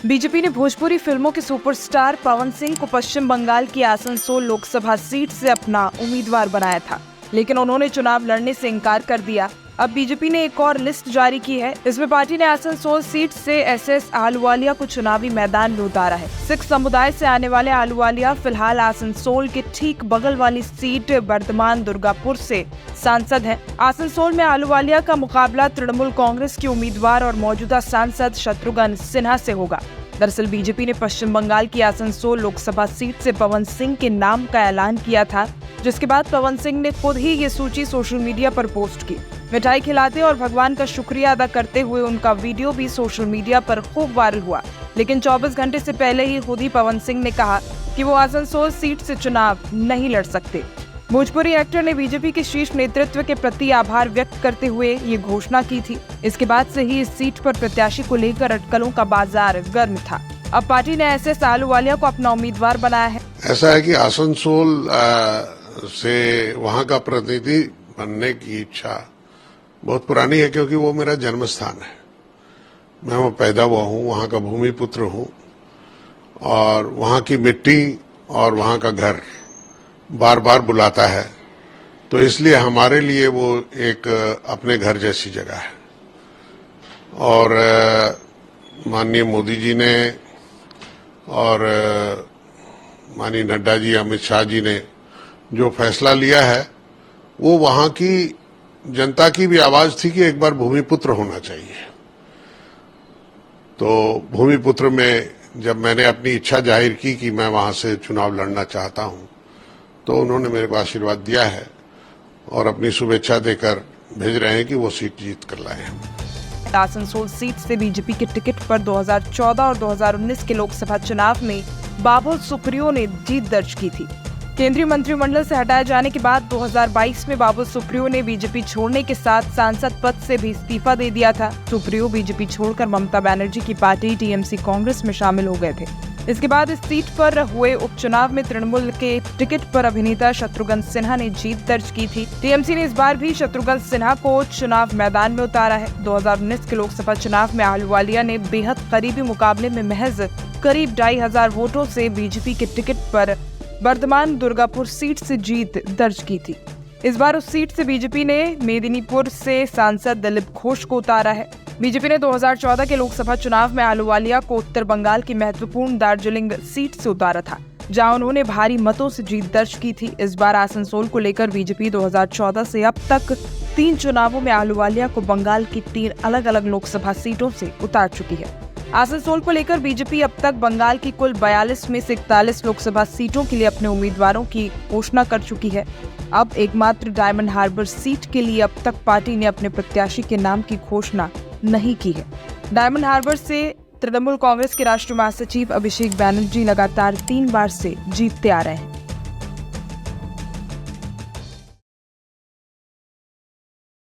BJP ने भोजपुरी फिल्मों के सुपरस्टार पवन सिंह को पश्चिम बंगाल की आसनसोल लोकसभा सीट से अपना उम्मीदवार बनाया था, लेकिन उन्होंने चुनाव लड़ने से इनकार कर दिया। अब बीजेपी ने एक और लिस्ट जारी की है। इसमें पार्टी ने आसनसोल सीट से एसएस आहलूवालिया को चुनावी मैदान में उतारा है। सिख समुदाय से आने वाले आहलूवालिया फिलहाल आसनसोल के ठीक बगल वाली सीट वर्धमान दुर्गापुर से सांसद हैं। आसनसोल में आहलूवालिया का मुकाबला तृणमूल कांग्रेस के उम्मीदवार और मौजूदा सांसद शत्रुघ्न सिन्हा से होगा। दरअसल बीजेपी ने पश्चिम बंगाल की आसनसोल लोकसभा सीट से पवन सिंह के नाम का ऐलान किया था, जिसके बाद पवन सिंह ने खुद ही ये सूची सोशल मीडिया पर पोस्ट की। मिठाई खिलाते और भगवान का शुक्रिया अदा करते हुए उनका वीडियो भी सोशल मीडिया पर खूब वायरल हुआ। लेकिन 24 घंटे से पहले ही खुद ही पवन सिंह ने कहा कि वो आसनसोल सीट से चुनाव नहीं लड़ सकते। भोजपुरी एक्टर ने बीजेपी के शीर्ष नेतृत्व के प्रति आभार व्यक्त करते हुए ये घोषणा की थी। इसके बाद से ही इस सीट पर प्रत्याशी को लेकर अटकलों का बाजार गर्म था। अब पार्टी ने एसएस आहलूवालिया को अपना उम्मीदवार बनाया है। ऐसा है कि आसनसोल से वहां का प्रतिनिधि बनने की इच्छा बहुत पुरानी है, क्योंकि वो मेरा जन्म स्थान है। मैं वहाँ पैदा हुआ हूँ, वहाँ का भूमि पुत्र हूँ और वहाँ की मिट्टी और वहाँ का घर बार बार बुलाता है, तो इसलिए हमारे लिए वो एक अपने घर जैसी जगह है। और माननीय मोदी जी ने और माननीय नड्डा जी, अमित शाह जी ने जो फैसला लिया है, वो वहाँ की जनता की भी आवाज थी कि एक बार भूमिपुत्र होना चाहिए। तो भूमिपुत्र में जब मैंने अपनी इच्छा जाहिर की कि मैं वहां से चुनाव लड़ना चाहता हूं, तो उन्होंने मेरे को आशीर्वाद दिया है और अपनी शुभेच्छा देकर भेज रहे हैं कि वो सीट जीत कर लाए हैं। आसनसोल सीट से बीजेपी के टिकट पर 2014 और 2019 के लोकसभा चुनाव में बाबुल सुप्रियो ने जीत दर्ज की थी। केंद्रीय मंत्रिमंडल से हटाए जाने के बाद 2022 में बाबुल सुप्रियो ने बीजेपी छोड़ने के साथ सांसद पद से भी इस्तीफा दे दिया था। सुप्रियो बीजेपी छोड़कर ममता बनर्जी की पार्टी टीएमसी कांग्रेस में शामिल हो गए थे। इसके बाद इस सीट पर हुए उपचुनाव में तृणमूल के टिकट पर अभिनेता शत्रुघ्न सिन्हा ने जीत दर्ज की थी। टीएमसी ने इस बार भी शत्रुघ्न सिन्हा को चुनाव मैदान में उतारा है। 2019 के लोकसभा चुनाव में आहलूवालिया ने बेहद करीबी मुकाबले में महज करीब 2500 वोटों से बीजेपी के टिकट पर वर्धमान दुर्गापुर सीट से जीत दर्ज की थी। इस बार उस सीट से बीजेपी ने मेदिनीपुर से सांसद दिलीप घोष को उतारा है। बीजेपी ने 2014 के लोकसभा चुनाव में आहलूवालिया को उत्तर बंगाल की महत्वपूर्ण दार्जिलिंग सीट से उतारा था, जहां उन्होंने भारी मतों से जीत दर्ज की थी। इस बार आसनसोल को लेकर बीजेपी 2014 से अब तक 3 चुनावों में आहलूवालिया को बंगाल की 3 अलग अलग लोकसभा सीटों से उतार चुकी है। आसनसोल को लेकर बीजेपी अब तक बंगाल की कुल 42 में से 41 लोकसभा सीटों के लिए अपने उम्मीदवारों की घोषणा कर चुकी है। अब एकमात्र डायमंड हार्बर सीट के लिए अब तक पार्टी ने अपने प्रत्याशी के नाम की घोषणा नहीं की है। डायमंड हार्बर से तृणमूल कांग्रेस के राष्ट्रीय महासचिव अभिषेक बैनर्जी लगातार 3 बार से जीतते आ रहे हैं।